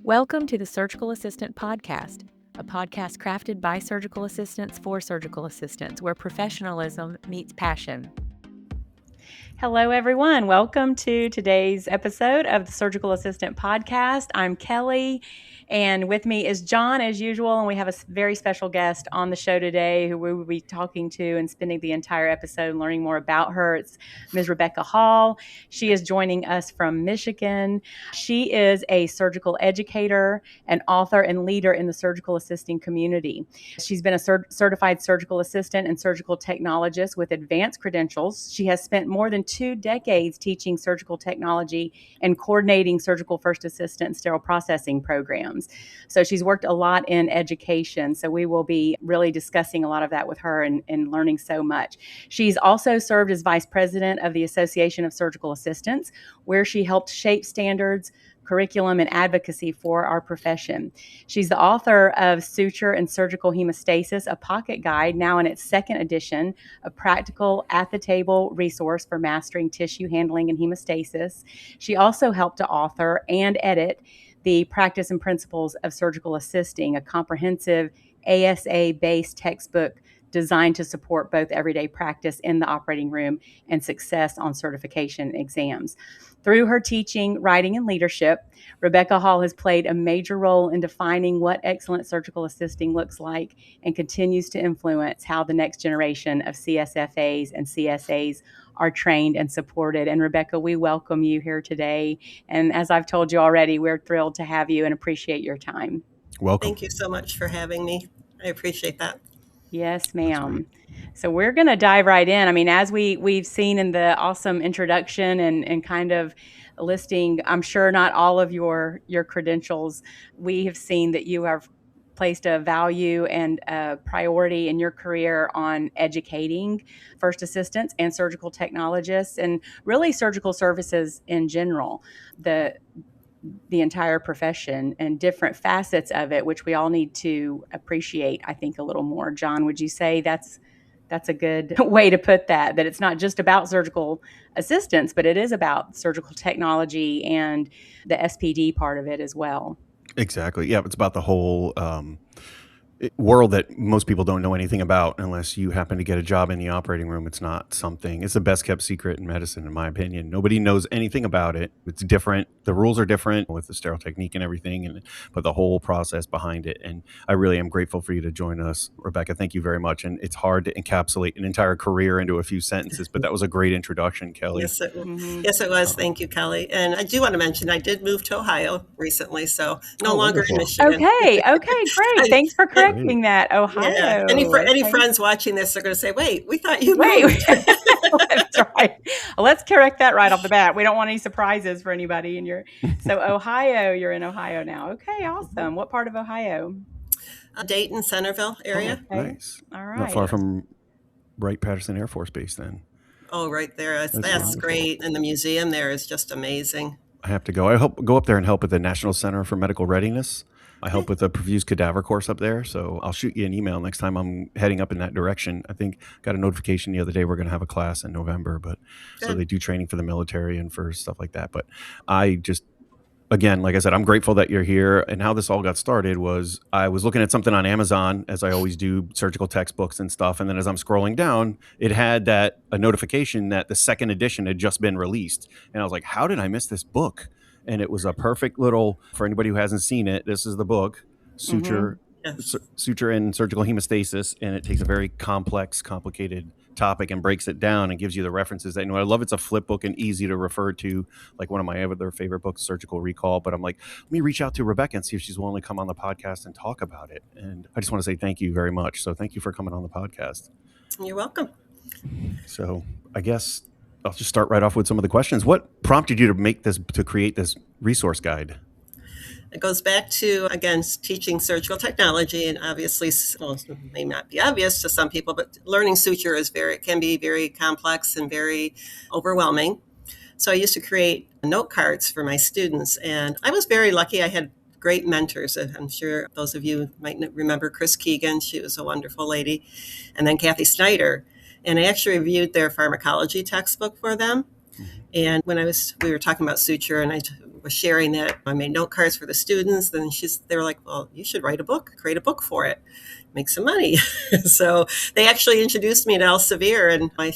Welcome to the Surgical Assistant Podcast, a podcast crafted by surgical assistants for surgical assistants, where professionalism meets passion. Hello, everyone. Welcome to today's episode of the Surgical Assistant Podcast. I'm Kelly, and with me is John, as usual, and we have a very special guest on the show today who we will be talking to and spending the entire episode learning more about her. It's Ms. Rebecca Hall. She is joining us from Michigan. She is a surgical educator, an author, and leader in the surgical assisting community. She's been a certified surgical assistant and surgical technologist with advanced credentials. She has spent more than 2 decades teaching surgical technology and coordinating surgical first assistant and sterile processing programs. So she's worked a lot in education. So we will be really discussing a lot of that with her and learning so much. She's also served as vice president of the Association of Surgical Assistants, where she helped shape standards, curriculum, and advocacy for our profession. She's the author of Suture and Surgical Hemostasis, a pocket guide, now in its second edition, a practical at-the-table resource for mastering tissue handling and hemostasis. She also helped to author and edit the Practice and Principles of Surgical Assisting, a comprehensive ASA-based textbook designed to support both everyday practice in the operating room and success on certification exams. Through her teaching, writing, and leadership, Rebecca Hall has played a major role in defining what excellent surgical assisting looks like and continues to influence how the next generation of CSFAs and CSAs are trained and supported. And Rebecca, we welcome you here today. And as I've told you already, we're thrilled to have you and appreciate your time. Welcome. Thank you so much for having me. I appreciate that. Yes, ma'am. So we're going to dive right in. I mean, as we've seen in the awesome introduction and kind of listing, I'm sure not all of your credentials, we have seen that you have placed a value and a priority in your career on educating first assistants and surgical technologists and really surgical services in general. The entire profession and different facets of it, which we all need to appreciate, I think, a little more. John, would you say that's a good way to put that it's not just about surgical assistants, but it is about surgical technology and the SPD part of it as well? Exactly. Yeah, it's about the whole world that most people don't know anything about unless you happen to get a job in the operating room. It's the best kept secret in medicine, in my opinion. Nobody knows anything about it. It's different. The rules are different with the sterile technique and everything, but the whole process behind it. And I really am grateful for you to join us, Rebecca. Thank you very much. And it's hard to encapsulate an entire career into a few sentences, but that was a great introduction, Kelly. Yes, it was. Thank you, Kelly. And I do want to mention I did move to Ohio recently, so no longer in Michigan. Okay, great. Thanks for correcting that, Ohio. Yeah. Any friends watching this are going to say, wait, we thought you moved. That's right. Well, let's correct that right off the bat. We don't want any surprises for anybody. So Ohio, you're in Ohio now. Okay, awesome. What part of Ohio? Dayton, Centerville area. Okay. Nice. All right. Not far from Wright-Patterson Air Force Base then. Oh, right there. That's great. And the museum there is just amazing. I have to go. I go up there and help at the National Center for Medical Readiness. I help with the perfused cadaver course up there. So I'll shoot you an email next time I'm heading up in that direction. I think got a notification the other day we're going to have a class in November, so they do training for the military and for stuff like that. But I just, again, like I said, I'm grateful that you're here. And how this all got started was I was looking at something on Amazon, as I always do, surgical textbooks and stuff. And then as I'm scrolling down, it had a notification that the second edition had just been released. And I was like, how did I miss this book? And it was a perfect little, for anybody who hasn't seen it, this is the book, Suture and Surgical Hemostasis. And it takes a very complex, complicated topic and breaks it down and gives you the references. I love it's a flip book and easy to refer to, like one of my other favorite books, Surgical Recall. But I'm like, let me reach out to Rebecca and see if she's willing to come on the podcast and talk about it. And I just want to say thank you very much. So thank you for coming on the podcast. You're welcome. So I guess I'll just start right off with some of the questions. What prompted you to create this resource guide? It goes back to, again, teaching surgical technology, and obviously, it may not be obvious to some people, but learning suture can be very complex and very overwhelming. So I used to create note cards for my students, and I was very lucky. I had great mentors. I'm sure those of you might remember Chris Keegan. She was a wonderful lady. And then Kathy Snyder. And I actually reviewed their pharmacology textbook for them. And when we were talking about suture, and I was sharing that I made note cards for the students. Then they were like, well, you should write a book, create a book for it, make some money. So they actually introduced me to Elsevier, and I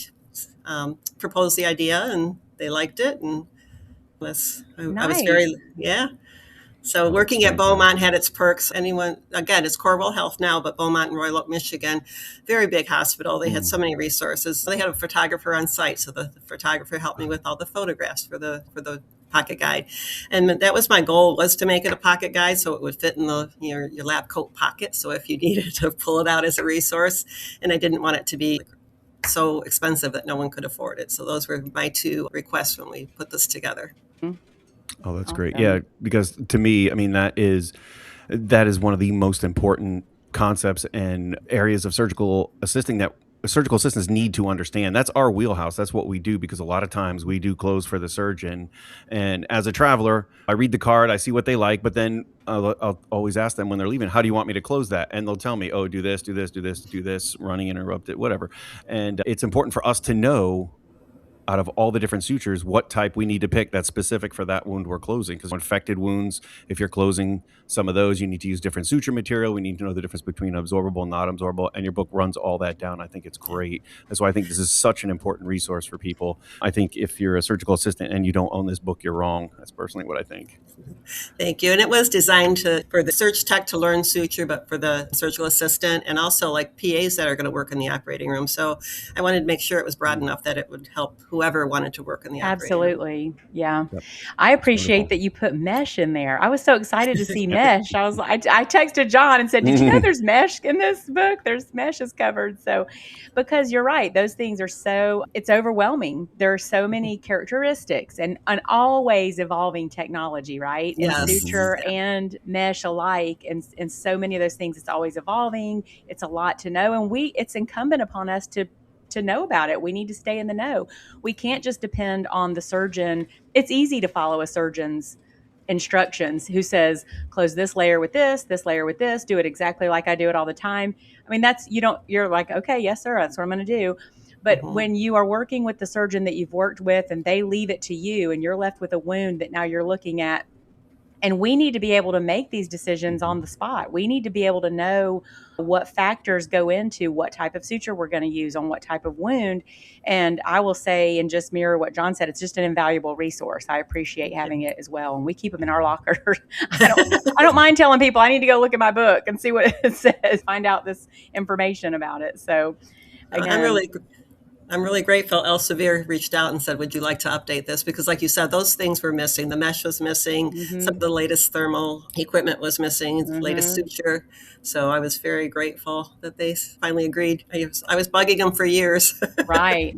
proposed the idea, and they liked it. And I was very, yeah. So working at Beaumont had its perks. Again, it's Corewell Health now, but Beaumont in Royal Oak, Michigan, very big hospital. They had so many resources. They had a photographer on site, so the photographer helped me with all the photographs for the pocket guide. And that was my goal, was to make it a pocket guide so it would fit in your lab coat pocket. So if you needed to pull it out as a resource, and I didn't want it to be so expensive that no one could afford it. So those were my two requests when we put this together. Oh, that's great. Yeah, because to me, I mean, that is one of the most important concepts and areas of surgical assisting that surgical assistants need to understand. That's our wheelhouse. That's what we do, because a lot of times we do clothes for the surgeon. And as a traveler, I read the card, I see what they like, but then I'll always ask them when they're leaving, how do you want me to close that? And they'll tell me, oh, do this, do this, do this, do this, running interrupted, whatever. And it's important for us to know, out of all the different sutures, what type we need to pick that's specific for that wound we're closing. Because infected wounds, if you're closing some of those, you need to use different suture material. We need to know the difference between absorbable and not absorbable, and your book runs all that down. I think it's great. That's why I think this is such an important resource for people. I think if you're a surgical assistant and you don't own this book, you're wrong. That's personally what I think. Thank you. And it was designed for the surg tech to learn suture, but for the surgical assistant, and also like PAs that are going to work in the operating room. So I wanted to make sure it was broad enough that it would help whoever wanted to work in the operating room. Absolutely. Yeah. Yep. I appreciate that you put mesh in there. I was so excited to see mesh. I texted John and said, did you know there's mesh in this book? There's mesh is covered. So, because you're right, those things are it's overwhelming. There are so many characteristics and an always evolving technology, right? Yes. In suture and mesh alike. And so many of those things, it's always evolving. It's a lot to know. And it's incumbent upon us to know about it. We need to stay in the know. We can't just depend on the surgeon. It's easy to follow a surgeon's instructions who says, close this layer with this layer with this, do it exactly like I do it all the time. I mean, you're like, okay, yes, sir, that's what I'm going to do. But when you are working with the surgeon that you've worked with and they leave it to you and you're left with a wound that now you're looking at, and we need to be able to make these decisions on the spot. We need to be able to know what factors go into what type of suture we're going to use on what type of wound. And I will say, and just mirror what John said, it's just an invaluable resource. I appreciate having it as well. And we keep them in our locker. I don't mind telling people I need to go look at my book and see what it says, find out this information about it. So again, I'm really grateful Elsevier reached out and said, would you like to update this? Because like you said, those things were missing. The mesh was missing. Some of the latest thermal equipment was missing, the latest suture. So I was very grateful that they finally agreed. I was bugging them for years. Right.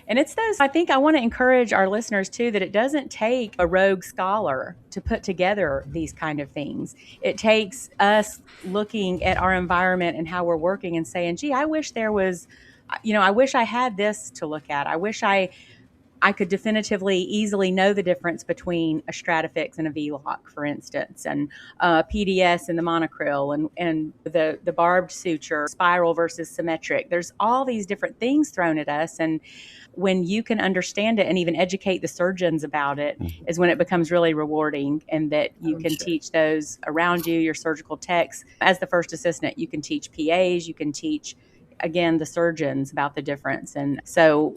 And it's those, I think I want to encourage our listeners too, that it doesn't take a rogue scholar to put together these kind of things. It takes us looking at our environment and how we're working and saying, gee, I wish there was, I wish I had this to look at. I wish I could definitively, easily know the difference between a Stratafix and a V-lock, for instance, and PDS and the monocryl and the barbed suture, spiral versus symmetric. There's all these different things thrown at us. And when you can understand it and even educate the surgeons about it is when it becomes really rewarding, and that you can teach those around you, your surgical techs. As the first assistant, you can teach PAs, you can teach, again, the surgeons about the difference. And so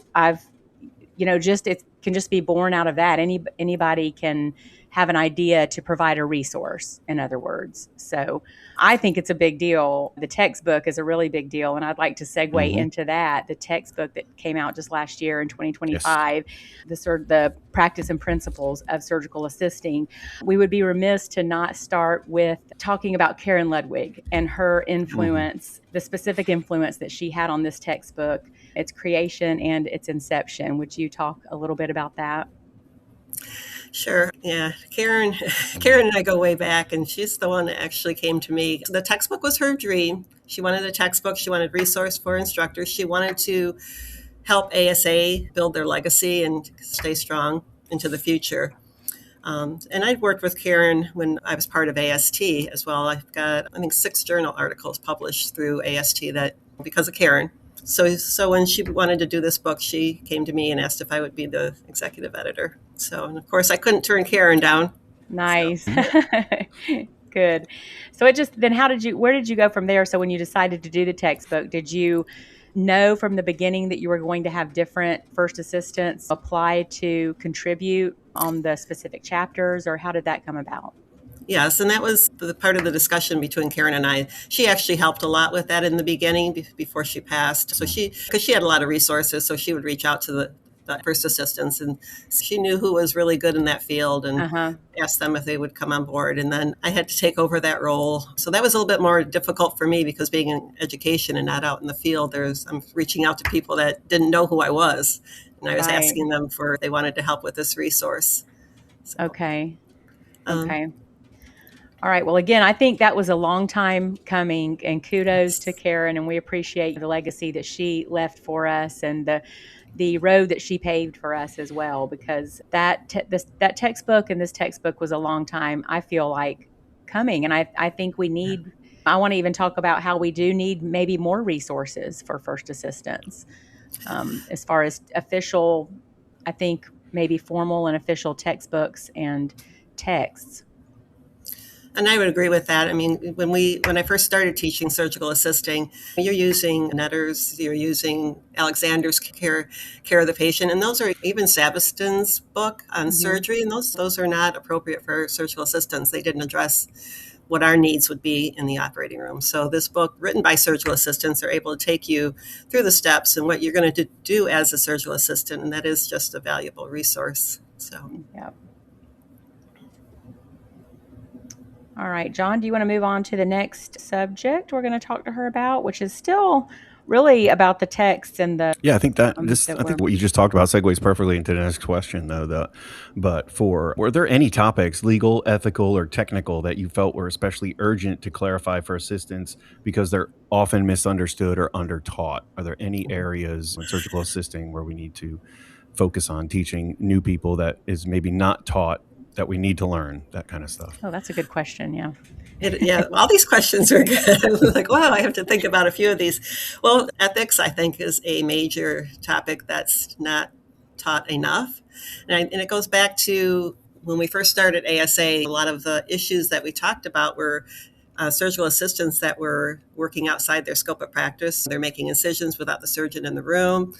it can just be born out of that. Anybody can have an idea to provide a resource, in other words. So I think it's a big deal. The textbook is a really big deal. And I'd like to segue into that. The textbook that came out just last year in 2025, the practice and principles of surgical assisting. We would be remiss to not start with talking about Karen Ludwig and her influence, the specific influence that she had on this textbook, its creation and its inception. Would you talk a little bit about that? Sure. Yeah. Karen and I go way back, and she's the one that actually came to me. The textbook was her dream. She wanted a textbook. She wanted resource for instructors. She wanted to help ASA build their legacy and stay strong into the future. And I'd worked with Karen when I was part of AST as well. I've got, 6 journal articles published through AST that because of Karen. So when she wanted to do this book, she came to me and asked if I would be the executive editor. So, and of course, I couldn't turn Karen down. Nice. Good. So where did you go from there? So when you decided to do the textbook, did you know from the beginning that you were going to have different first assistants apply to contribute on the specific chapters, or how did that come about? Yes, and that was the part of the discussion between Karen and I. She actually helped a lot with that in the beginning before she passed. So because she had a lot of resources, so she would reach out to the first assistants, and she knew who was really good in that field and asked them if they would come on board. And then I had to take over that role. So that was a little bit more difficult for me because being in education and not out in the field, I'm reaching out to people that didn't know who I was. And I was asking them if they wanted to help with this resource. So, okay. All right. Well, again, I think that was a long time coming, and kudos to Karen, and we appreciate the legacy that she left for us and the road that she paved for us as well, because that textbook and this textbook was a long time, I feel like, coming. And I think I want to even talk about how we do need maybe more resources for first assistants, as far as official, I think maybe formal and official textbooks and texts. And I would agree with that. I mean, when I first started teaching surgical assisting, you're using Netter's, you're using Alexander's care of the patient, and those are even Sabiston's book on surgery, and those are not appropriate for surgical assistants. They didn't address what our needs would be in the operating room. So this book, written by surgical assistants, are able to take you through the steps and what you're going to do as a surgical assistant, and that is just a valuable resource. So, yeah. All right, John, do you want to move on to the next subject we're going to talk to her about, which is still really about the text and the... Yeah, I think I think what you just talked about segues perfectly into the next question, though. Were there any topics, legal, ethical, or technical, that you felt were especially urgent to clarify for assistants because they're often misunderstood or undertaught? Are there any areas in surgical assisting where we need to focus on teaching new people that is maybe not taught, that we need to learn, that kind of stuff? Oh, that's a good question. Yeah. All these questions are good. Like, wow, I have to think about a few of these. Well, ethics, I think, is a major topic that's not taught enough. And it goes back to when we first started ASA, a lot of the issues that we talked about were surgical assistants that were working outside their scope of practice. They're making incisions without the surgeon in the room.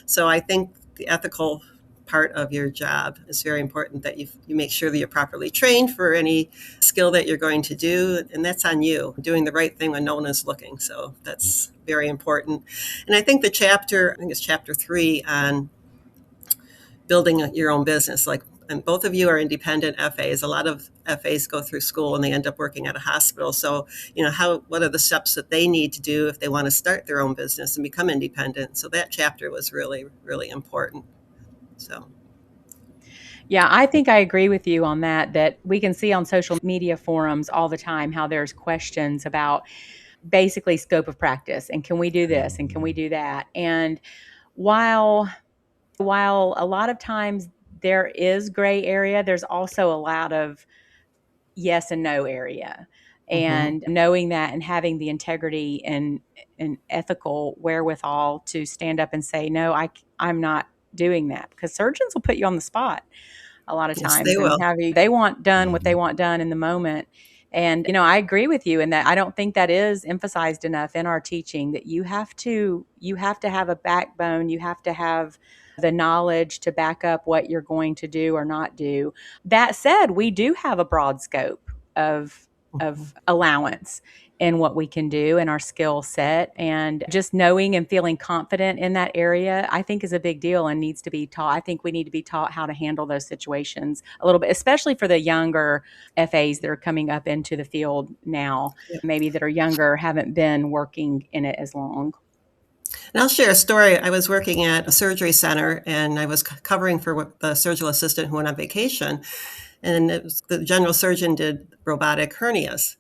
So I think the ethical part of your job is very important, that you make sure that you're properly trained for any skill that you're going to do, and that's on you, doing the right thing when no one is looking. So that's very important. And I think I think it's chapter 3 on building your own business. And both of you are independent FAs. A lot of FAs go through school and they end up working at a hospital. So, what are the steps that they need to do if they want to start their own business and become independent? So that chapter was really, really important. So, yeah, I think I agree with you on that we can see on social media forums all the time how there's questions about basically scope of practice and can we do this and can we do that? And while a lot of times there is gray area, there's also a lot of yes and no area. And knowing that and having the integrity and ethical wherewithal to stand up and say, no, I'm not doing that, because surgeons will put you on the spot a lot of times. Yes, they will. They want done what they want done in the moment. And, I agree with you in that I don't think that is emphasized enough in our teaching, that you have to have a backbone. You have to have the knowledge to back up what you're going to do or not do. That said, we do have a broad scope of allowance in what we can do in our skill set, and just knowing and feeling confident in that area, I think, is a big deal and needs to be taught. I think we need to be taught how to handle those situations a little bit, especially for the younger FAs that are coming up into the field now, maybe that are younger, haven't been working in it as long. And I'll share a story. I was working at a surgery center, and I was covering for the surgical assistant who went on vacation. And the general surgeon did robotic hernias.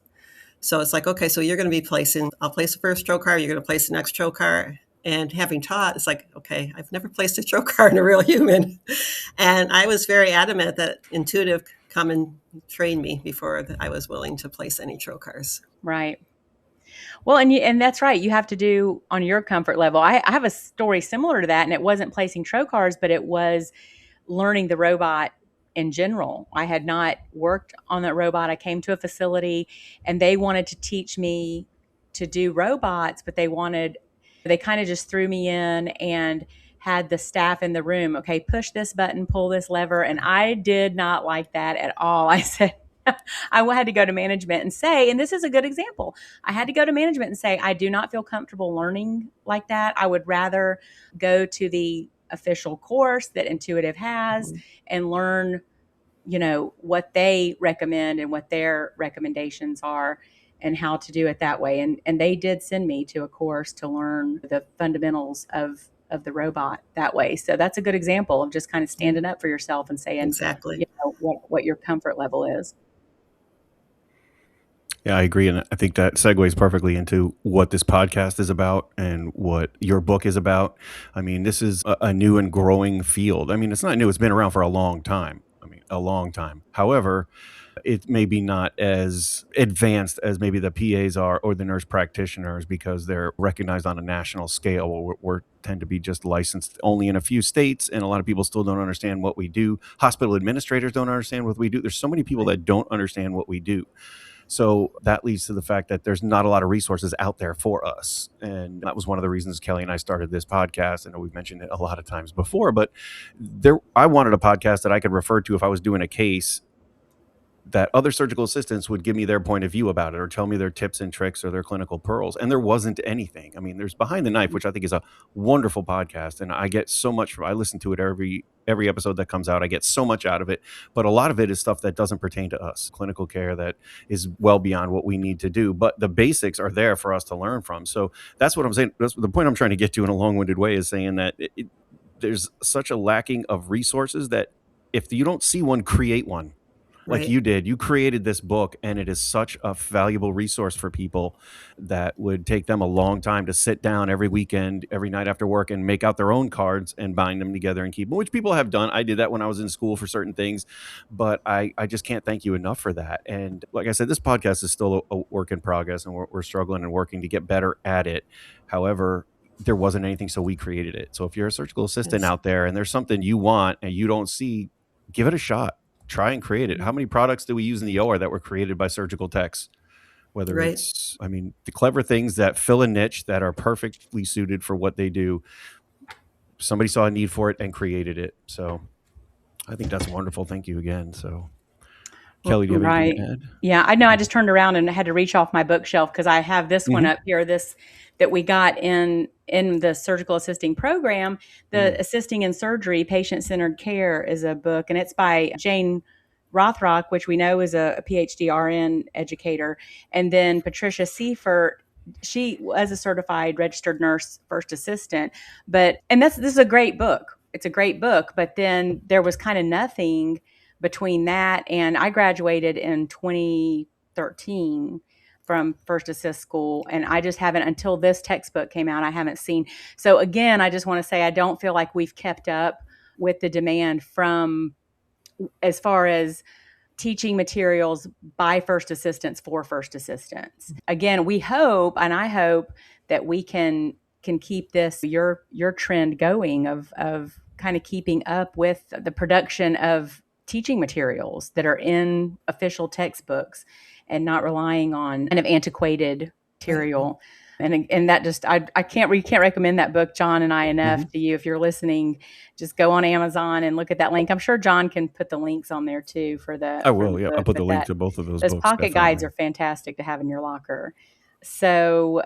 So it's like, okay, so you're going to be I'll place the first trocar, you're going to place the next trocar. And having taught, it's like, okay, I've never placed a trocar in a real human. And I was very adamant that Intuitive come and train me before I was willing to place any trocars. Right. Well, and that's right. You have to do on your comfort level. I have a story similar to that, and it wasn't placing trocars, but it was learning the robot in general. I had not worked on that robot. I came to a facility and they wanted to teach me to do robots, but they kind of just threw me in and had the staff in the room, okay, push this button, pull this lever. And I did not like that at all. I said, I had to go to management and say, and this is a good example. I had to go to management and say, I do not feel comfortable learning like that. I would rather go to the official course that Intuitive has and learn, what they recommend and what their recommendations are and how to do it that way. And they did send me to a course to learn the fundamentals of the robot that way. So that's a good example of just kind of standing up for yourself and saying, Exactly. what your comfort level is. Yeah, I agree. And I think that segues perfectly into what this podcast is about and what your book is about. I mean, this is a new and growing field. I mean, it's not new. It's been around for a long time. A long time. However, it may be not as advanced as maybe the PAs are or the nurse practitioners because they're recognized on a national scale. We're tend to be just licensed only in a few states, and a lot of people still don't understand what we do. Hospital administrators don't understand what we do. There's so many people that don't understand what we do. So that leads to the fact that there's not a lot of resources out there for us. And that was one of the reasons Kelly and I started this podcast. I know we've mentioned it a lot of times before, but I wanted a podcast that I could refer to if I was doing a case that other surgical assistants would give me their point of view about it or tell me their tips and tricks or their clinical pearls. And there wasn't anything. I mean, there's Behind the Knife, which I think is a wonderful podcast. And I get so much I listen to it every episode that comes out. I get so much out of it. But a lot of it is stuff that doesn't pertain to us, clinical care that is well beyond what we need to do. But the basics are there for us to learn from. So that's what I'm saying. That's the point I'm trying to get to in a long-winded way, is saying that there's such a lacking of resources that if you don't see one, create one. Like you did. You created this book, and it is such a valuable resource for people that would take them a long time to sit down every weekend, every night after work, and make out their own cards and bind them together and keep them, which people have done. I did that when I was in school for certain things, but I just can't thank you enough for that. And like I said, this podcast is still a work in progress, and we're struggling and working to get better at it. However, there wasn't anything, so we created it. So if you're a surgical assistant out there and there's something you want and you don't see, give it a shot. Try and create it. How many products do we use in the OR that were created by surgical techs? Whether it's, the clever things that fill a niche that are perfectly suited for what they do. Somebody saw a need for it and created it. So I think that's wonderful. Thank you again. So Kelly, do you have anything to add? Yeah, I know. I just turned around and had to reach off my bookshelf because I have this one up here, that we got in the surgical assisting program. The Assisting in Surgery, Patient-Centered Care is a book, and it's by Jane Rothrock, which we know is a PhD RN educator. And then Patricia Seifert, she was a certified registered nurse first assistant. This is a great book. It's a great book, but then there was kind of nothing between that, and I graduated in 2013 from First Assist School, and I just haven't, until this textbook came out, I haven't seen. So again, I just want to say I don't feel like we've kept up with the demand from, as far as teaching materials by first assistants for first assistants. Again, we hope, and I hope, that we can keep this, your trend going of kind of keeping up with the production of teaching materials that are in official textbooks and not relying on kind of antiquated material. And that just, we can't recommend that book, John and I, enough to you. If you're listening, just go on Amazon and look at that link. I'm sure John can put the links on there too for the. I will. Yeah, I'll put the link to both of those books. Those pocket guides are fantastic to have in your locker. So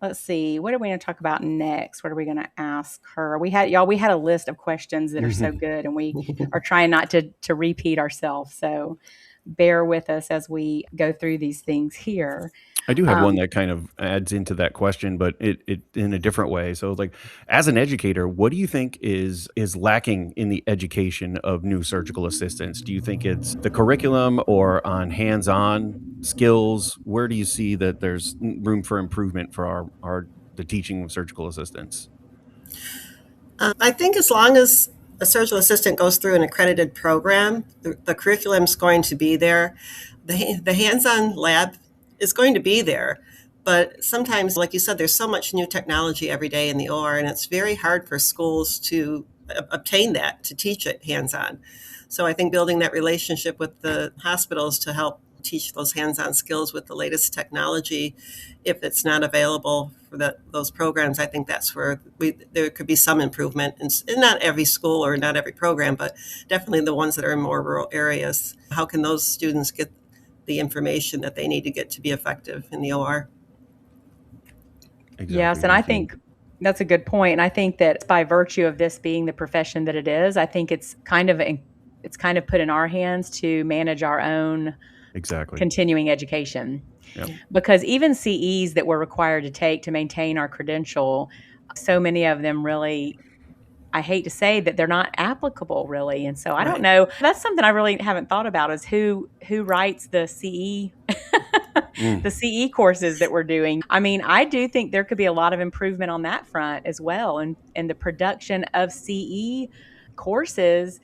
let's see, what are we going to talk about next? What are we going to ask her? We had a list of questions that are so good, and we are trying not to repeat ourselves. So bear with us as we go through these things here. I do have one that kind of adds into that question, but it in a different way. So, like, as an educator, what do you think is lacking in the education of new surgical assistants? Do you think it's the curriculum or on hands-on skills? Where do you see that there's room for improvement for the teaching of surgical assistants? I think as long as a surgical assistant goes through an accredited program, the curriculum is going to be there. The hands-on lab is going to be there, But sometimes, like you said, there's so much new technology every day in the OR, and it's very hard for schools to obtain that, to teach it hands-on. So I think building that relationship with the hospitals to help teach those hands-on skills with the latest technology, if it's not available for those programs, I think that's where there could be some improvement in not every school or not every program, but definitely the ones that are in more rural areas. How can those students get the information that they need to get to be effective in the OR? Exactly. Yes, and I think that's a good point. And I think that by virtue of this being the profession that it is, I think it's kind of put in our hands to manage our own exactly continuing education. Yep. Because even CEs that we're required to take to maintain our credential, so many of them really, I hate to say that they're not applicable really. And so I don't know. That's something I really haven't thought about, is who writes the CE the CE courses that we're doing. I mean, I do think there could be a lot of improvement on that front as well. And the production of CE courses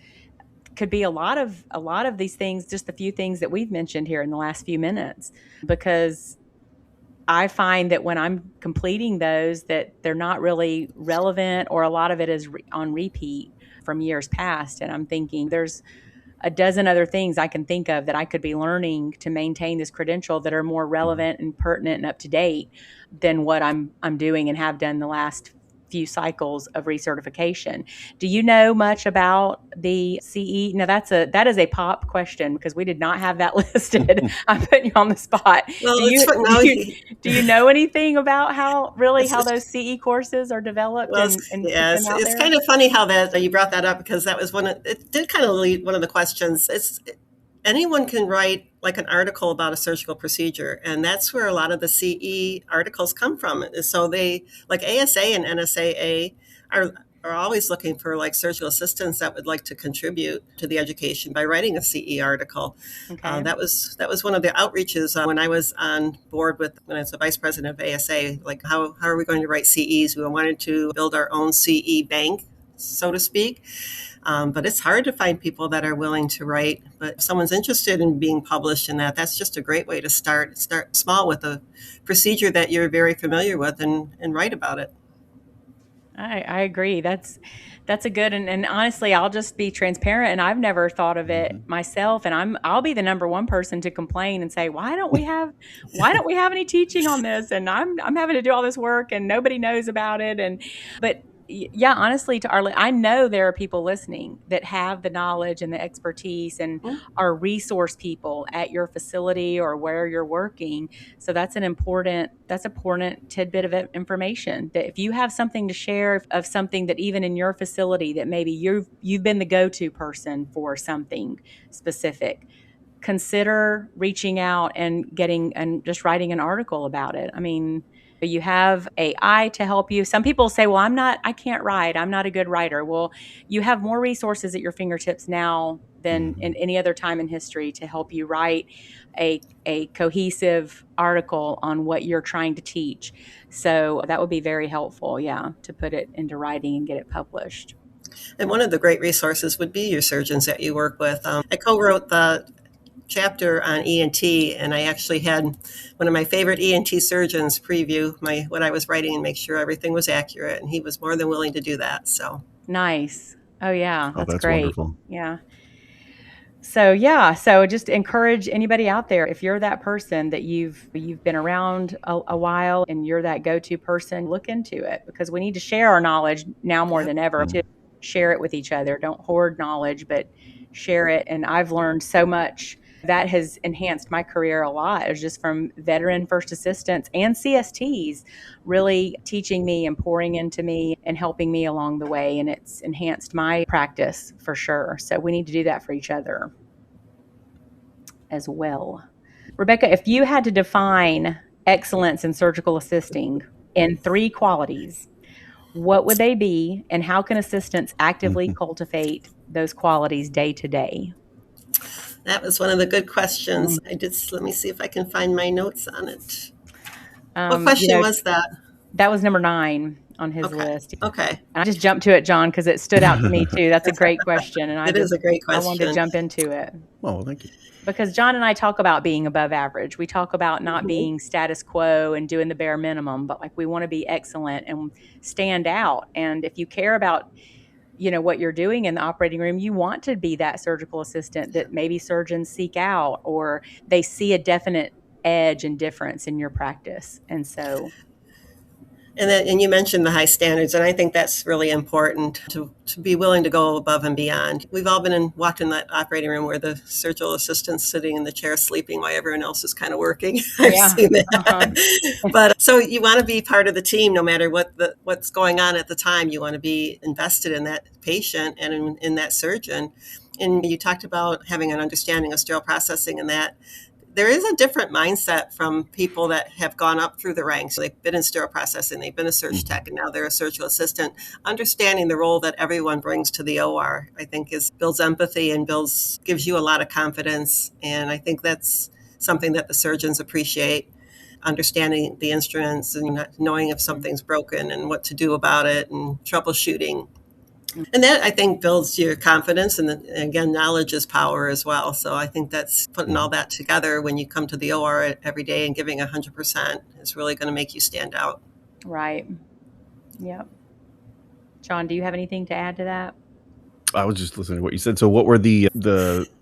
could be a lot of these things, just the few things that we've mentioned here in the last few minutes, because I find that when I'm completing those, that they're not really relevant, or a lot of it is on repeat from years past. And I'm thinking there's a dozen other things I can think of that I could be learning to maintain this credential that are more relevant and pertinent and up to date than what I'm doing and have done the last few cycles of recertification. Do you know much about the CE? Now that is a pop question because we did not have that listed. I'm putting you on the spot. Well, do you know anything about how those CE courses are developed? Well, it's kind of funny how that you brought that up, because that was it did kind of lead one of the questions. Anyone can write like an article about a surgical procedure, and that's where a lot of the CE articles come from. So they, like ASA and NSAA, are always looking for like surgical assistants that would like to contribute to the education by writing a CE article. Okay. That was one of the outreaches when I was on board when I was the vice president of ASA. Like, how are we going to write CEs? We wanted to build our own CE bank, so to speak. But it's hard to find people that are willing to write. But if someone's interested in being published in that's just a great way to start. Start small with a procedure that you're very familiar with and write about it. I agree. That's a good, and honestly, I'll just be transparent, and I've never thought of it myself, and I'll be the number one person to complain and say, why don't we have any teaching on this? And I'm having to do all this work and nobody knows about it. But yeah, honestly, to Arlene, I know there are people listening that have the knowledge and the expertise and are resource people at your facility or where you're working. So that's an important tidbit of information, that if you have something to share of something that even in your facility that maybe you've been the go-to person for something specific, consider reaching out and just writing an article about it. I mean, you have AI to help you. Some people say, well, I can't write. I'm not a good writer. Well, you have more resources at your fingertips now than in any other time in history to help you write a cohesive article on what you're trying to teach. So that would be very helpful, to put it into writing and get it published. And one of the great resources would be your surgeons that you work with. I co-wrote the chapter on ENT, and I actually had one of my favorite ENT surgeons preview what I was writing and make sure everything was accurate, and he was more than willing to do that. So nice. Oh yeah, that's great. Wonderful. Yeah. So just encourage anybody out there, if you're that person that you've been around a while and you're that go-to person, look into it, because we need to share our knowledge now more than ever, to share it with each other. Don't hoard knowledge, but share it. And I've learned so much that has enhanced my career a lot. It was just from veteran first assistants and CSTs really teaching me and pouring into me and helping me along the way. And it's enhanced my practice for sure. So we need to do that for each other as well. Rebecca, if you had to define excellence in surgical assisting in 3 qualities, what would they be, and how can assistants actively cultivate those qualities day to day? That was one of the good questions. Let me see if I can find my notes on it. What question was that? That was number 9 on his list. Okay. I just jumped to it, John, because it stood out to me too. That's a great question. And It is a great question. I wanted to jump into it. Oh, well, thank you. Because John and I talk about being above average. We talk about not being status quo and doing the bare minimum, but like we want to be excellent and stand out. And if you care about, what you're doing in the operating room, you want to be that surgical assistant that maybe surgeons seek out, or they see a definite edge and difference in your practice. And so, and you mentioned the high standards, and I think that's really important to be willing to go above and beyond. We've all walked in that operating room where the surgical assistant's sitting in the chair sleeping while everyone else is kind of working. I've seen that. But so you want to be part of the team no matter what's going on at the time. You want to be invested in that patient and in that surgeon. And you talked about having an understanding of sterile processing, and that there is a different mindset from people that have gone up through the ranks. They've been in sterile processing, they've been a surg tech, and now they're a surgical assistant. Understanding the role that everyone brings to the OR, I think, builds empathy and gives you a lot of confidence. And I think that's something that the surgeons appreciate, understanding the instruments and knowing if something's broken and what to do about it and troubleshooting. And that, I think, builds your confidence. And again, knowledge is power as well. So I think that's putting all that together when you come to the OR every day and giving 100% is really going to make you stand out. Right. Yep. John, do you have anything to add to that? I was just listening to what you said. So what were the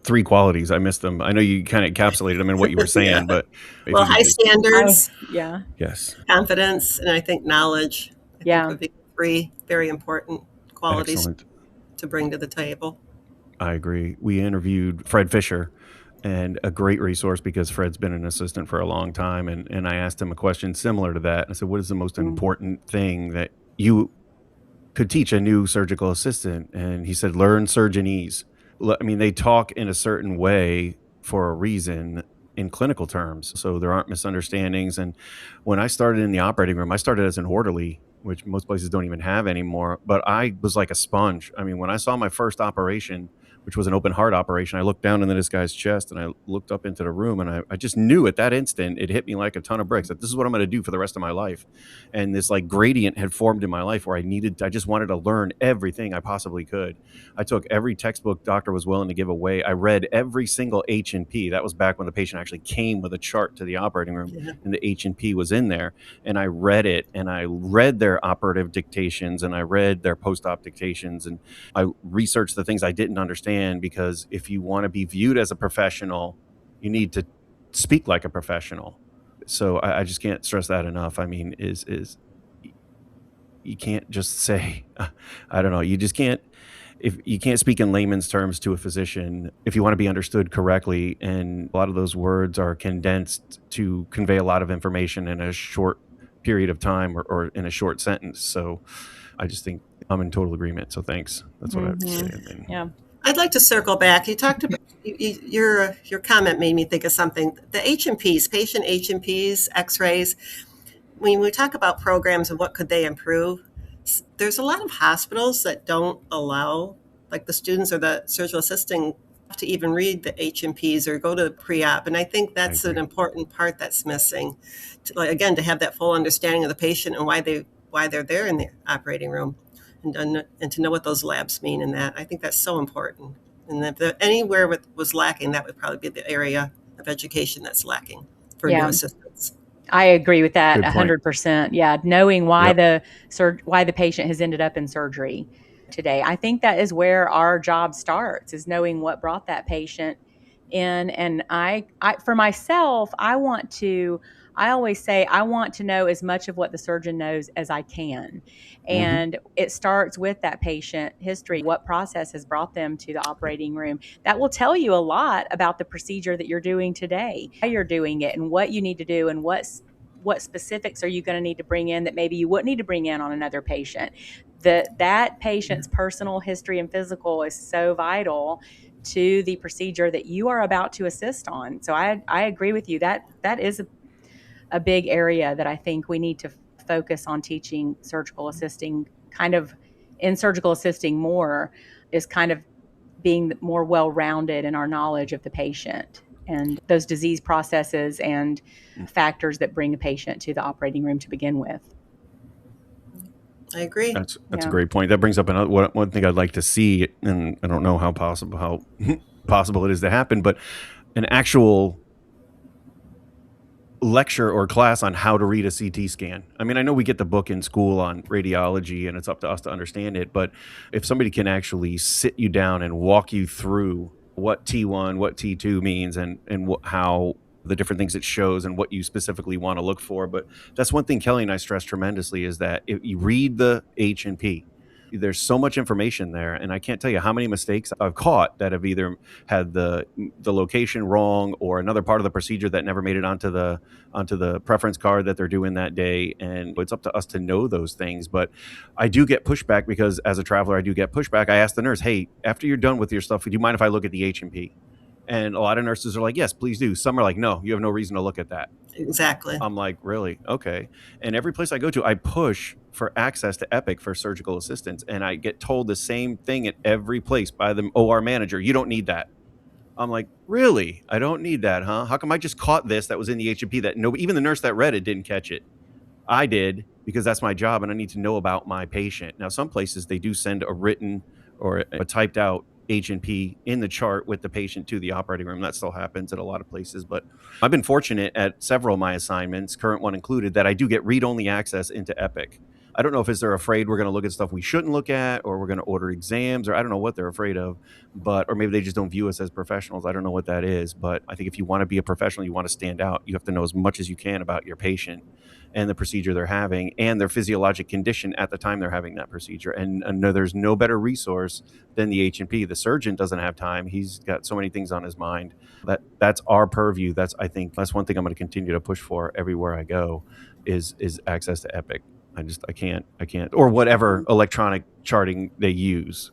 three qualities? I missed them. I know you kind of encapsulated them in what you were saying, but high standards. Yes. Confidence. And I think knowledge. I think would be three very important qualities to bring to the table. I agree. We interviewed Fred Fisher, and a great resource because Fred's been an assistant for a long time. And I asked him a question similar to that. I said, what is the most important thing that you could teach a new surgical assistant? And he said, learn surgeonese. I mean, they talk in a certain way for a reason in clinical terms, so there aren't misunderstandings. And when I started in the operating room, I started as an orderly, which most places don't even have anymore. But I was like a sponge. I mean, when I saw my first operation, which was an open heart operation, I looked down into this guy's chest and I looked up into the room, and I just knew at that instant, it hit me like a ton of bricks, that this is what I'm going to do for the rest of my life. And this like gradient had formed in my life where I just wanted to learn everything I possibly could. I took every textbook doctor was willing to give away. I read every single H&P. That was back when the patient actually came with a chart to the operating room, and the H&P was in there. And I read it, and I read their operative dictations, and I read their post-op dictations, and I researched the things I didn't understand, because if you want to be viewed as a professional, you need to speak like a professional. So I just can't stress that enough. I mean, you can't just say, I don't know, you just can't, if you can't speak in layman's terms to a physician if you want to be understood correctly. And a lot of those words are condensed to convey a lot of information in a short period of time or in a short sentence. So I just think I'm in total agreement. So thanks. That's what I would say. Yeah. I'd like to circle back. You talked about your comment made me think of something. The H&Ps, patient H&Ps, X-rays. When we talk about programs and what could they improve, there's a lot of hospitals that don't allow, like the students or the surgical assistant, to even read the H&Ps or go to the pre-op. And I think that's an important part that's missing. To have that full understanding of the patient and why they're there in the operating room. And to know what those labs mean in that. I think that's so important. And if anywhere was lacking, that would probably be the area of education that's lacking for new assistants. I agree with that 100%. Yeah, knowing why the patient has ended up in surgery today. I think that is where our job starts, is knowing what brought that patient in. And I for myself, I always say I want to know as much of what the surgeon knows as I can. And it starts with that patient history, what process has brought them to the operating room. That will tell you a lot about the procedure that you're doing today, how you're doing it, and what you need to do, and what specifics are you going to need to bring in that maybe you wouldn't need to bring in on another patient. That patient's personal history and physical is so vital to the procedure that you are about to assist on. So I agree with you. That is a big area that I think we need to focus on teaching surgical assisting, kind of in surgical assisting more, is kind of being more well-rounded in our knowledge of the patient and those disease processes and factors that bring a patient to the operating room to begin with. I agree. That's a Yeah. great point. That brings up another one thing I'd like to see, and I don't know how possible possible it is to happen, but an actual lecture or class on how to read a CT scan. I mean, I know we get the book in school on radiology and it's up to us to understand it, but if somebody can actually sit you down and walk you through what T1, what T2 means and how the different things it shows and what you specifically want to look for. But that's one thing Kelly and I stress tremendously is that if you read the H&P, there's so much information there, and I can't tell you how many mistakes I've caught that have either had the location wrong or another part of the procedure that never made it onto the preference card that they're doing that day. And it's up to us to know those things. But I do get pushback because as a traveler, I do get pushback. I ask the nurse, hey, after you're done with your stuff, would you mind if I look at the H&P? And a lot of nurses are like, yes, please do. Some are like, no, you have no reason to look at that. Exactly. I'm like, really? Okay. And every place I go to, I push for access to Epic for surgical assistants. And I get told the same thing at every place by the OR manager. You don't need that. I'm like, really? I don't need that, huh? How come I just caught this that was in the H&P that nobody, even the nurse that read it didn't catch it? I did because that's my job and I need to know about my patient. Now, some places they do send a written or a typed out H&P in the chart with the patient to the operating room. That still happens at a lot of places, but I've been fortunate at several of my assignments, current one included, that I do get read-only access into Epic. I don't know if they're afraid we're going to look at stuff we shouldn't look at, or we're going to order exams, or I don't know what they're afraid of, or maybe they just don't view us as professionals. I don't know what that is, but I think if you want to be a professional, you want to stand out, you have to know as much as you can about your patient and the procedure they're having and their physiologic condition at the time they're having that procedure. And no, there's no better resource than the H&P. The surgeon doesn't have time. He's got so many things on his mind. That's our purview. I think that's one thing I'm going to continue to push for everywhere I go is access to Epic. I can't, or whatever electronic charting they use.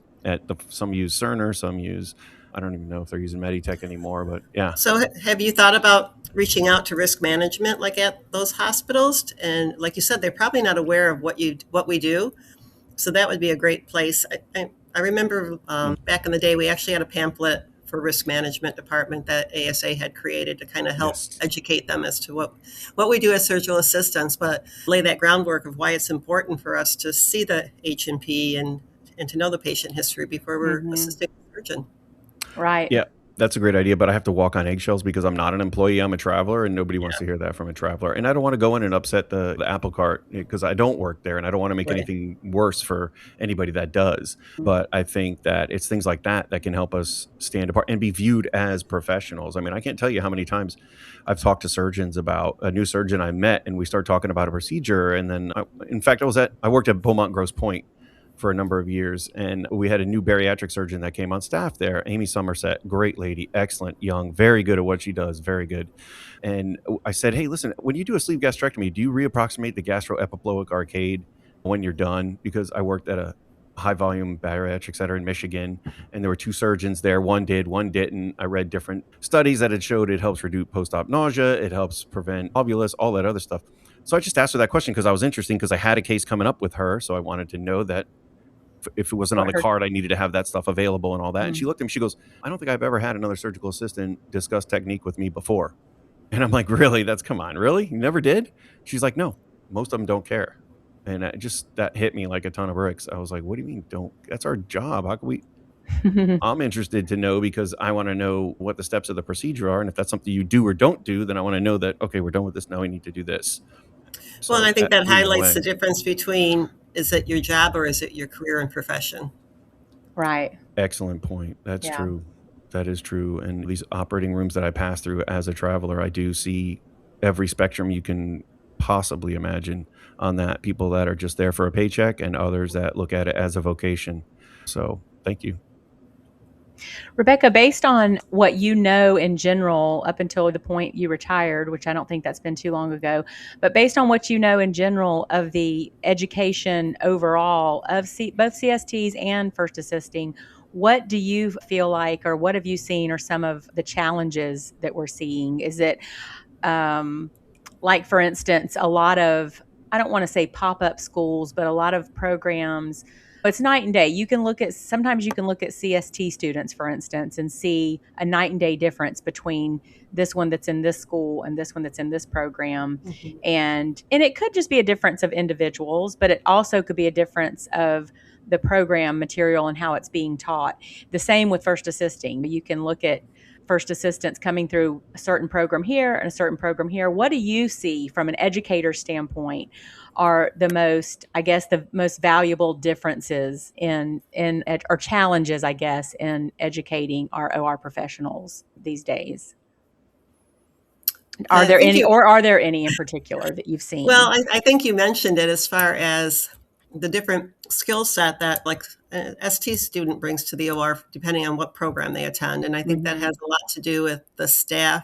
Some use Cerner, some use, I don't even know if they're using Meditech anymore, but yeah. So have you thought about reaching out to risk management like at those hospitals? And like you said, they're probably not aware of what we do. So that would be a great place. I remember back in the day, we actually had a pamphlet for risk management department that ASA had created to kind of help educate them as to what we do as surgical assistants, but lay that groundwork of why it's important for us to see the H&P and to know the patient history before we're assisting the surgeon. Right. Yeah, that's a great idea, but I have to walk on eggshells because I'm not an employee. I'm a traveler, and nobody wants to hear that from a traveler. And I don't want to go in and upset the apple cart because I don't work there, and I don't want to make anything worse for anybody that does. But I think that it's things like that that can help us stand apart and be viewed as professionals. I mean, I can't tell you how many times I've talked to surgeons about a new surgeon I met, and we start talking about a procedure. And then, in fact, I worked at Beaumont Grosse Pointe for a number of years. And we had a new bariatric surgeon that came on staff there, Amy Somerset, great lady, excellent, young, very good at what she does, very good. And I said, hey, listen, when you do a sleeve gastrectomy, do you reapproximate the gastroepiploic arcade when you're done? Because I worked at a high volume bariatric center in Michigan, and there were two surgeons there. One did, one didn't. I read different studies that had showed it helps reduce post-op nausea, it helps prevent ovulus, all that other stuff. So I just asked her that question because I was interested, because I had a case coming up with her. So I wanted to know that if it wasn't on the card, I needed to have that stuff available and all that. And she looked at me, she goes, I don't think I've ever had another surgical assistant discuss technique with me before. And I'm like, really? Come on, really? You never did? She's like, no, most of them don't care. And that hit me like a ton of bricks. I was like, what do you mean don't? That's our job. How can we? I'm interested to know because I want to know what the steps of the procedure are. And if that's something you do or don't do, then I want to know that, okay, we're done with this. Now we need to do this. Well, and I think that highlights the difference between, is it your job or is it your career and profession? Right. Excellent point. That's true. That is true. And these operating rooms that I pass through as a traveler, I do see every spectrum you can possibly imagine on that. People that are just there for a paycheck and others that look at it as a vocation. So thank you. Rebecca, based on what you know in general up until the point you retired, which I don't think that's been too long ago, but based on what you know in general of the education overall of both CSTs and first assisting, what do you feel like, or what have you seen are some of the challenges that we're seeing? Is it like, for instance, a lot of, I don't want to say pop-up schools, but a lot of programs It's night and day. Sometimes you can look at CST students, for instance, and see a night and day difference between this one that's in this school and this one that's in this program. Mhm. And it could just be a difference of individuals, but it also could be a difference of the program material and how it's being taught. The same with first assisting. You can look at first assistants coming through a certain program here and a certain program here. What do you see from an educator standpoint are the most valuable differences or challenges, I guess, in educating our OR professionals these days? I think you Are there any in particular that you've Well, seen? I think you mentioned it as far as the different skill set that like an ST student brings to the OR, depending on what program they attend. And I think that Mm-hmm. has a lot to do with the staff.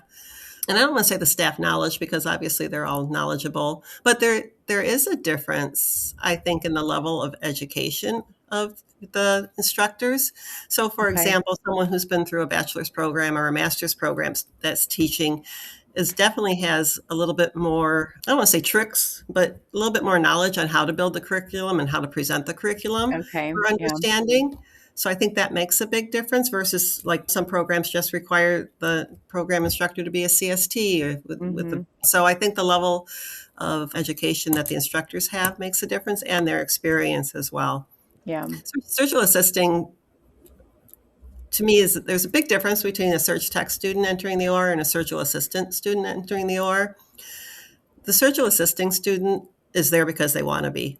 And I don't want to say the staff knowledge because obviously they're all knowledgeable, but there is a difference, I think, in the level of education of the instructors. So, for Okay. example, someone who's been through a bachelor's program or a master's program that's teaching is definitely has a little bit more, I don't want to say tricks, but a little bit more knowledge on how to build the curriculum and how to present the curriculum Okay. for Yeah. understanding. So I think that makes a big difference versus like some programs just require the program instructor to be a CST or Mm-hmm. so I think the level of education that the instructors have makes a difference and their experience as well. Yeah. So surgical assisting to me is that there's a big difference between a surg tech student entering the OR and a surgical assistant student entering the OR. The surgical assisting student is there because they want to be.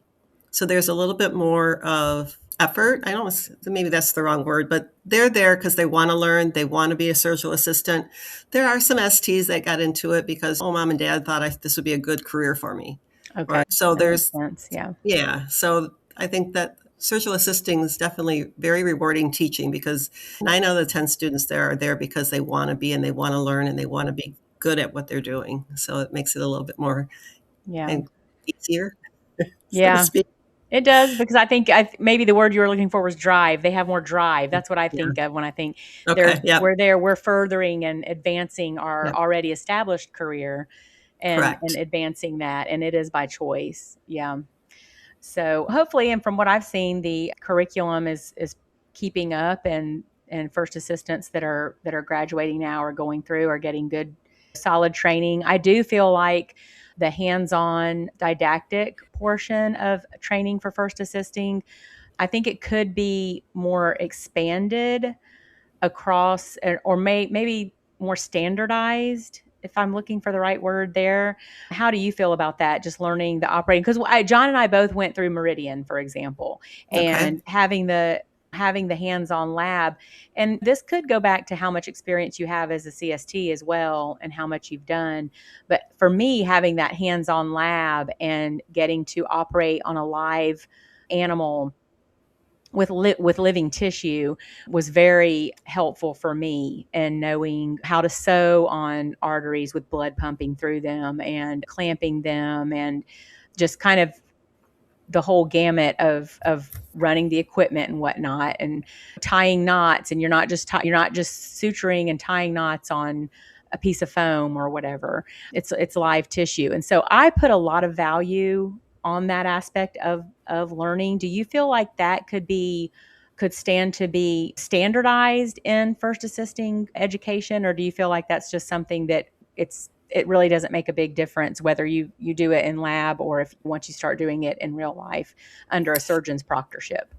So there's a little bit more of effort. I don't, maybe that's the wrong word, but they're there because they want to learn. They want to be a surgical assistant. There are some STs that got into it because, oh, mom and dad thought this would be a good career for me. Okay. So That makes there's, sense. Yeah. yeah. So I think that surgical assisting is definitely very rewarding teaching because 9 out of 10 students there are there because they want to be and they want to learn and they want to be good at what they're doing. So it makes it a little bit more Yeah. and easier, so to Yeah. speak. It does, because I think maybe the word you were looking for was drive. They have more drive. That's what I Yeah. think of when I think Okay. Yeah. we're furthering and advancing our Yep. already established career and Correct. advancing that. And it is by choice. Yeah. So hopefully, and from what I've seen, the curriculum is keeping up, and first assistants that are graduating now or going through are getting good, solid training. I do feel like the hands-on didactic portion of training for first assisting, I think it could be more expanded across, or maybe more standardized, if I'm looking for the right word there. How do you feel about that? Just learning the operating, because John and I both went through Meridian, for example, Okay. and having the hands-on lab. And this could go back to how much experience you have as a CST as well and how much you've done. But for me, having that hands-on lab and getting to operate on a live animal with living tissue was very helpful for me, and knowing how to sew on arteries with blood pumping through them and clamping them, and just kind of the whole gamut of running the equipment and whatnot, and tying knots. And you're not just suturing and tying knots on a piece of foam or whatever. It's live tissue. And so I put a lot of value on that aspect of learning. Do you feel like that could stand to be standardized in first assisting education, or do you feel like that's just something that it really doesn't make a big difference whether you do it in lab, or if once you start doing it in real life under a surgeon's proctorship?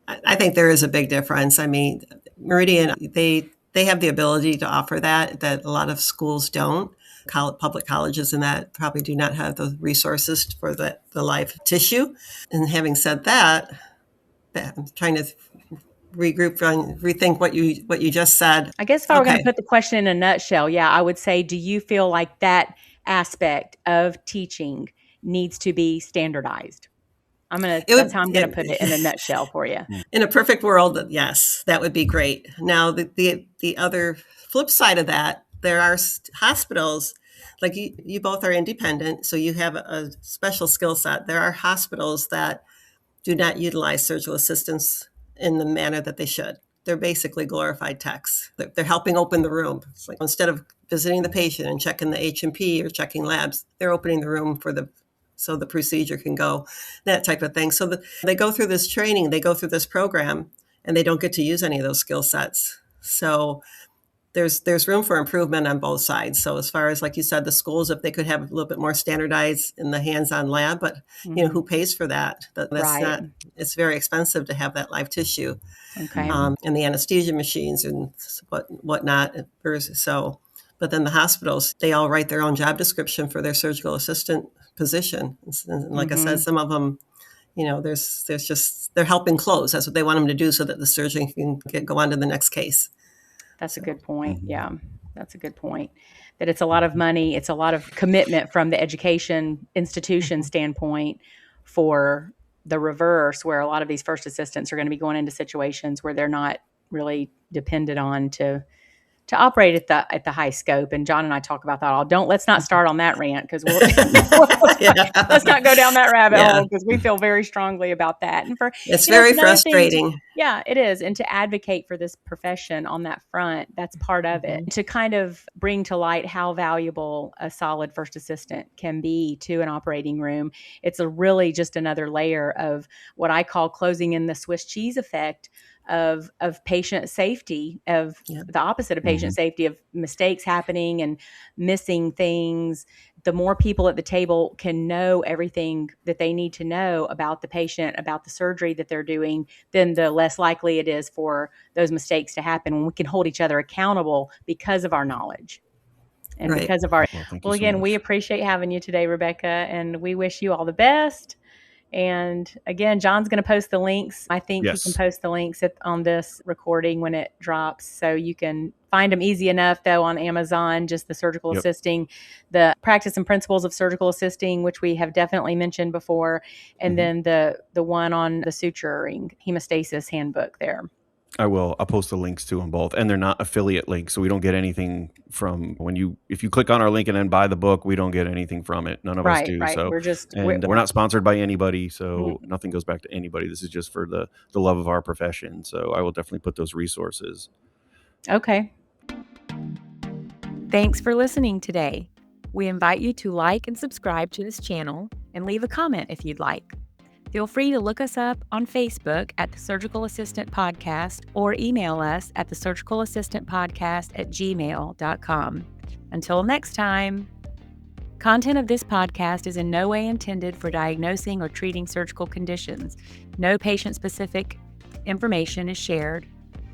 I think there is a big difference. I mean, Meridian, they have the ability to offer that a lot of schools don't. Public colleges and that probably do not have the resources for the live tissue. And having said that, I'm trying to regroup and rethink what you just said. I guess if I were going to Okay. put the question in a nutshell, yeah, I would say, do you feel like that aspect of teaching needs to be standardized? It That's would how I'm going to put it in a nutshell for you. in a perfect world, yes, that would be great. Now, the other flip side of that, there are hospitals, like you both are independent, so you have a special skill set. There are hospitals that do not utilize surgical assistants in the manner that they should. They're basically glorified techs. They're helping open the room. It's like instead of visiting the patient and checking the H&P or checking labs, they're opening the room for the so the procedure can go, that type of thing. So they go through this training, they go through this program, and they don't get to use any of those skill sets. So there's room for improvement on both sides. So as far as, like you said, the schools, if they could have a little bit more standardized in the hands-on lab, but who pays for that? That's not, it's very expensive to have that live tissue. Okay. And the anesthesia machines and whatnot. So, but then the hospitals, they all write their own job description for their surgical assistant position. And like I said, some of them, there's just, they're helping close. That's what they want them to do so that the surgeon can go on to the next case. That's a good point. Yeah, that's a good point. That it's a lot of money. It's a lot of commitment from the education institution standpoint for the reverse, where a lot of these first assistants are going to be going into situations where they're not really depended on to operate at the high scope. And John and I talk about that all. Let's not start on that rant, because let's not go down that rabbit hole, because we feel very strongly about that. And it's very frustrating. Yeah, it is. And to advocate for this profession on that front, that's part of it. To kind of bring to light how valuable a solid first assistant can be to an operating room. It's really just another layer of what I call closing in the Swiss cheese effect of patient safety, of the opposite of patient safety, of mistakes happening and missing things. The more people at the table can know everything that they need to know about the patient, about the surgery that they're doing, then the less likely it is for those mistakes to happen, when we can hold each other accountable because of our knowledge. And because of our, well, again, we appreciate having you today, Rebecca, and we wish you all the best. And again, John's going to post the links. I think he can post the links on this recording when it drops. So you can find them easy enough, though, on Amazon, just the surgical assisting, the practice and principles of surgical assisting, which we have definitely mentioned before. And then the one on the suturing hemostasis handbook there. I will. I'll post the links to them both, and they're not affiliate links, so we don't get anything from if you click on our link and then buy the book, we don't get anything from it. None of us do. Right. So we're not sponsored by anybody, so nothing goes back to anybody. This is just for the love of our profession. So I will definitely put those resources. Okay. Thanks for listening today. We invite you to like and subscribe to this channel and leave a comment if you'd like. Feel free to look us up on Facebook at the Surgical Assistant Podcast, or email us at thesurgicalassistantpodcast@gmail.com. Until next time. Content of this podcast is in no way intended for diagnosing or treating surgical conditions. No patient-specific information is shared.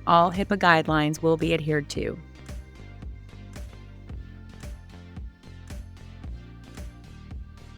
All HIPAA guidelines will be adhered to.